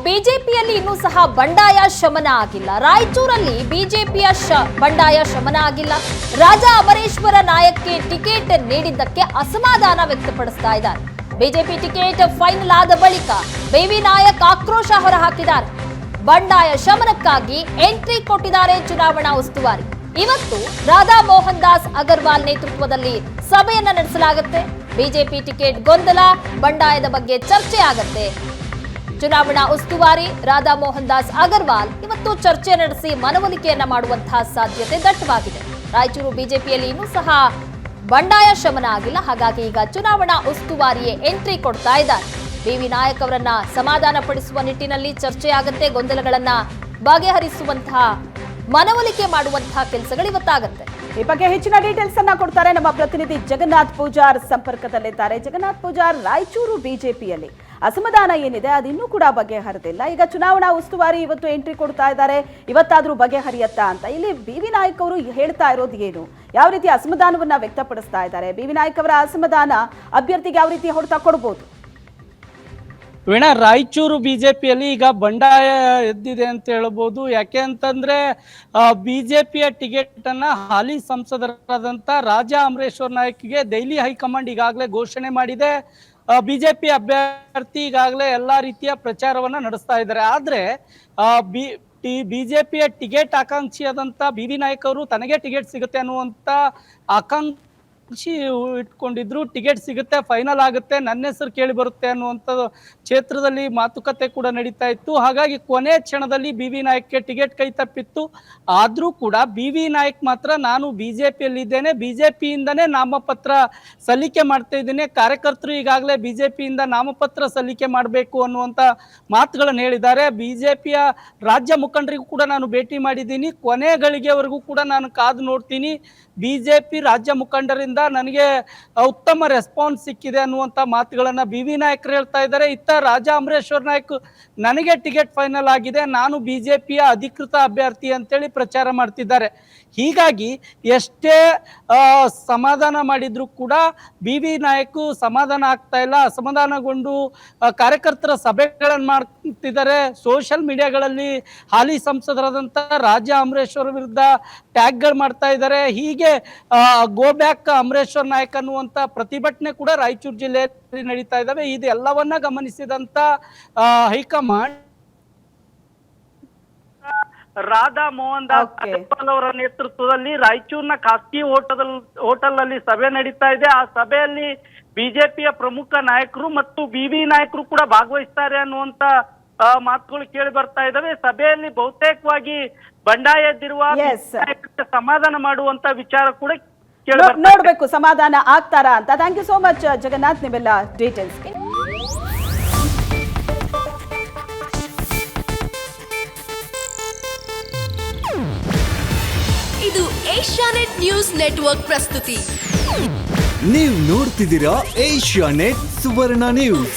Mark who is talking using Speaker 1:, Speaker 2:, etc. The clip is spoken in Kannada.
Speaker 1: ಬಿಜೆಪಿಯಲ್ಲಿ ಇನ್ನೂ ಸಹ ಬಂಡಾಯ ಶಮನ ಆಗಿಲ್ಲ. ರಾಯಚೂರಲ್ಲಿ ಬಿಜೆಪಿಯ ಬಂಡಾಯ ಶಮನ ಆಗಿಲ್ಲ. ರಾಜಾ ಅಮರೇಶ್ವರ ನಾಯಕ್ಗೆ ಟಿಕೆಟ್ ನೀಡಿದ್ದಕ್ಕೆ ಅಸಮಾಧಾನ ವ್ಯಕ್ತಪಡಿಸ್ತಾ ಇದ್ದಾರೆ. ಬಿಜೆಪಿ ಟಿಕೆಟ್ ಫೈನಲ್ ಆದ ಬಳಿಕ ಬೇವಿ ನಾಯಕ್ ಆಕ್ರೋಶ ಹೊರಹಾಕಿದ್ದಾರೆ. ಬಂಡಾಯ ಶಮನಕ್ಕಾಗಿ ಎಂಟ್ರಿ ಕೊಟ್ಟಿದ್ದಾರೆ ಚುನಾವಣಾ ಉಸ್ತುವಾರಿ. ಇವತ್ತು ರಾಧಾ ಮೋಹನ್ ದಾಸ್ ಅಗರ್ವಾಲ್ ನೇತೃತ್ವದಲ್ಲಿ ಸಭೆಯನ್ನ ನಡೆಸಲಾಗುತ್ತೆ. ಬಿಜೆಪಿ ಟಿಕೆಟ್ ಗೊಂದಲ, ಬಂಡಾಯದ ಬಗ್ಗೆ ಚರ್ಚೆ ಆಗತ್ತೆ. ಚುನಾವಣಾ ಉಸ್ತುವಾರಿ ರಾಧಾ ಮೋಹನ್ ದಾಸ್ ಅಗರ್ವಾಲ್ ಇವತ್ತು ಚರ್ಚೆ ನಡೆಸಿ ಮನವೊಲಿಕೆಯನ್ನ ಮಾಡುವಂತಹ ಸಾಧ್ಯತೆ ದಟ್ಟವಾಗಿದೆ. ರಾಯಚೂರು ಬಿಜೆಪಿಯಲ್ಲಿ ಇನ್ನೂ ಸಹ ಬಂಡಾಯ ಶಮನ ಆಗಿಲ್ಲ. ಹಾಗಾಗಿ ಈಗ ಚುನಾವಣಾ ಉಸ್ತುವಾರಿಯೇ ಎಂಟ್ರಿ ಕೊಡ್ತಾ ಇದ್ದಾರೆ. ಬೇವಿ ನಾಯಕ್ ಅವರನ್ನ ಸಮಾಧಾನ ಪಡಿಸುವ ನಿಟ್ಟಿನಲ್ಲಿ ಚರ್ಚೆ ಆಗತ್ತೆ. ಗೊಂದಲಗಳನ್ನ ಬಗೆಹರಿಸುವಂತಹ ಮನವೊಲಿಕೆ ಮಾಡುವಂತಹ ಕೆಲಸಗಳು ಇವತ್ತಾಗತ್ತೆ.
Speaker 2: ಈ ಬಗ್ಗೆ ಹೆಚ್ಚಿನ ಡೀಟೇಲ್ಸ್ ಅನ್ನ ಕೊಡ್ತಾರೆ ನಮ್ಮ ಪ್ರತಿನಿಧಿ ಜಗನ್ನಾಥ್ ಪೂಜಾರ್ ಸಂಪರ್ಕದಲ್ಲಿದ್ದಾರೆ. ಜಗನ್ನಾಥ್ ಪೂಜಾರ್, ರಾಯಚೂರು ಬಿಜೆಪಿಯಲ್ಲಿ ಅಸಮಾಧಾನ ಏನಿದೆ ಅದಿನ್ನೂ ಕೂಡ ಬಗೆಹರಿದಿಲ್ಲ. ಈಗ ಚುನಾವಣಾ ಉಸ್ತುವಾರಿ ಇವತ್ತು ಎಂಟ್ರಿ ಕೊಡ್ತಾ ಇದ್ದಾರೆ. ಇವತ್ತಾದ್ರೂ ಬಗೆಹರಿಯತ್ತಾ ಅಂತ ಇಲ್ಲಿ ಬಿವಿ ನಾಯಕ್ ಅವರು ಹೇಳ್ತಾ ಇರೋದು ಏನು? ಯಾವ ರೀತಿ ಅಸಮಾಧಾನವನ್ನ ವ್ಯಕ್ತಪಡಿಸ್ತಾ ಇದ್ದಾರೆ? ಬಿವಿ ನಾಯಕ್ ಅವರ ಅಸಮಾಧಾನ ಅಭ್ಯರ್ಥಿಗೆ ಯಾವ ರೀತಿ ಹೊಡೆತ ಕೊಡಬಹುದು?
Speaker 3: ವೀಣಾ, ರಾಯಚೂರು ಬಿಜೆಪಿಯಲ್ಲಿ ಈಗ ಬಂಡಾಯ ಎದ್ದಿದೆ ಅಂತ ಹೇಳ್ಬೋದು. ಯಾಕೆ ಅಂತಂದ್ರೆ ಬಿಜೆಪಿಯ ಟಿಕೆಟ್ ಅನ್ನ ಹಾಲಿ ಸಂಸದರಾದಂತ ರಾಜಾ ಅಮರೇಶ್ವರ್ ನಾಯಕ್ಗೆ ದೆಹಲಿ ಹೈಕಮಾಂಡ್ ಈಗಾಗಲೇ ಘೋಷಣೆ ಮಾಡಿದೆ. ಬಿಜೆಪಿ ಅಭ್ಯರ್ಥಿ ಈಗಾಗಲೇ ಎಲ್ಲಾ ರೀತಿಯ ಪ್ರಚಾರವನ್ನ ನಡೆಸ್ತಾ ಇದ್ದಾರೆ. ಆದ್ರೆ ಬಿಜೆಪಿಯ ಟಿಕೆಟ್ ಆಕಾಂಕ್ಷಿಯಾದಂತ ಬಿವಿ ನಾಯಕ್ ಅವರು ತನಗೆ ಟಿಕೆಟ್ ಸಿಗುತ್ತೆ ಅನ್ನುವಂತ ಆಕಾಂಕ್ಷಿ ಇಟ್ಕೊಂಡಿದ್ರು. ಟಿಕೆಟ್ ಸಿಗುತ್ತೆ, ಫೈನಲ್ ಆಗುತ್ತೆ, ನನ್ನ ಹೆಸರು ಕೇಳಿ ಬರುತ್ತೆ ಅನ್ನುವಂಥ ಕ್ಷೇತ್ರದಲ್ಲಿ ಮಾತುಕತೆ ಕೂಡ ನಡೀತಾ ಇತ್ತು. ಹಾಗಾಗಿ ಕೊನೆ ಕ್ಷಣದಲ್ಲಿ ಬಿವಿ ನಾಯಕ್ಗೆ ಟಿಕೆಟ್ ಕೈ ತಪ್ಪಿತ್ತು. ಆದ್ರೂ ಕೂಡ ಬಿವಿ ನಾಯಕ್ ಮಾತ್ರ ನಾನು ಬಿಜೆಪಿಯಲ್ಲಿ ಇದ್ದೇನೆ, ಬಿಜೆಪಿಯಿಂದನೇ ನಾಮಪತ್ರ ಸಲ್ಲಿಕೆ ಮಾಡ್ತಾ ಇದ್ದೇನೆ, ಕಾರ್ಯಕರ್ತರು ಈಗಾಗಲೇ ಬಿಜೆಪಿಯಿಂದ ನಾಮಪತ್ರ ಸಲ್ಲಿಕೆ ಮಾಡಬೇಕು ಅನ್ನುವಂಥ ಮಾತುಗಳನ್ನು ಹೇಳಿದ್ದಾರೆ. ಬಿಜೆಪಿಯ ರಾಜ್ಯ ಮುಖಂಡರಿಗೂ ಕೂಡ ನಾನು ಭೇಟಿ ಮಾಡಿದ್ದೀನಿ. ಕೊನೆ ಗಳಿಗೆವರೆಗೂ ಕೂಡ ನಾನು ಕಾದು ನೋಡ್ತೀನಿ. ಬಿಜೆಪಿ ರಾಜ್ಯ ಮುಖಂಡರಿಂದ ನನಗೆ ಉತ್ತಮ ರೆಸ್ಪಾನ್ಸ್ ಸಿಕ್ಕಿದೆ ಅನ್ನುವಂಥ ಮಾತುಗಳನ್ನ ಬಿವಿ ನಾಯಕರು ಹೇಳ್ತಾ ಇದ್ದಾರೆ. ಇತ್ತ ರಾಜಾ ಅಮರೇಶ್ವರ್ ನಾಯಕ್ ನನಗೆ ಟಿಕೆಟ್ ಫೈನಲ್ ಆಗಿದೆ, ನಾನು ಬಿಜೆಪಿಯ ಅಧಿಕೃತ ಅಭ್ಯರ್ಥಿ ಅಂತೇಳಿ ಪ್ರಚಾರ ಮಾಡ್ತಿದ್ದಾರೆ. ಹೀಗಾಗಿ ಎಷ್ಟೇ ಸಮಾಧಾನ ಮಾಡಿದ್ರು ಕೂಡ ಬಿವಿ ನಾಯಕ್ ಸಮಾಧಾನ ಆಗ್ತಾ ಇಲ್ಲ. ಅಸಮಾಧಾನಗೊಂಡು ಕಾರ್ಯಕರ್ತರ ಸಭೆಗಳನ್ನು ಮಾಡ್ತಿದ್ದಾರೆ. ಸೋಷಿಯಲ್ ಮೀಡಿಯಾಗಳಲ್ಲಿ ಹಾಲಿ ಸಂಸದರಾದಂಥ ರಾಜಾ ಅಮರೇಶ್ವರ್ ವಿರುದ್ಧ ಟ್ಯಾಗ್ಗಳು ಮಾಡ್ತಾ ಇದ್ದಾರೆ. ಹೀಗೆ ಗೋ ಬ್ಯಾಕ್ ಅಮರೇಶ್ವರ್ ನಾಯಕ್ ಅನ್ನುವಂತ ಪ್ರತಿಭಟನೆ ಕೂಡ ರಾಯಚೂರು ಜಿಲ್ಲೆಯಲ್ಲಿ ನಡೀತಾ ಇದ್ದಾವೆ. ಇದೆಲ್ಲವನ್ನ ಗಮನಿಸಿದಂತ ಹೈಕಮಾಂಡ್ ರಾಧಾ ಮೋಹನ್ ದಾಸ್ ಅಗರ್ವಾಲ್ ಅವರ ನೇತೃತ್ವದಲ್ಲಿ ರಾಯಚೂರಿನ ಖಾಸಗಿ ಹೋಟೆಲ್ ಅಲ್ಲಿ ಸಭೆ ನಡೀತಾ ಇದೆ. ಆ ಸಭೆಯಲ್ಲಿ ಬಿಜೆಪಿಯ ಪ್ರಮುಖ ನಾಯಕರು ಮತ್ತು ಬಿವಿ ನಾಯಕರು ಕೂಡ ಭಾಗವಹಿಸ್ತಾರೆ ಅನ್ನುವಂತ ಮಾತುಗಳು ಕೇಳಿ ಬರ್ತಾ ಇದಾವೆ. ಸಭೆಯಲ್ಲಿ ಬಹುತೇಕವಾಗಿ ಬಂಡಾಯ ಎದ್ದಿರುವ ಸಮಾಧಾನ ಮಾಡುವಂತ ವಿಚಾರ ಕೂಡ
Speaker 2: ನೋಡ್ಬೇಕು ಸಮಾಧಾನ ಆಗ್ತಾರಾ ಅಂತ. Thank you so much Jagannath, ನಿಮ್ಮೆಲ್ಲ ಡೀಟೇಲ್ಸ್ಗೆ.
Speaker 4: ಇದು ಏಷ್ಯಾನೆಟ್ ನ್ಯೂಸ್ ನೆಟ್ವರ್ಕ್ ಪ್ರಸ್ತುತಿ.
Speaker 5: ನೀವು ನೋಡ್ತಿದ್ದೀರಾ ಏಷ್ಯಾನೆಟ್ ಸುವರ್ಣ ನ್ಯೂಸ್.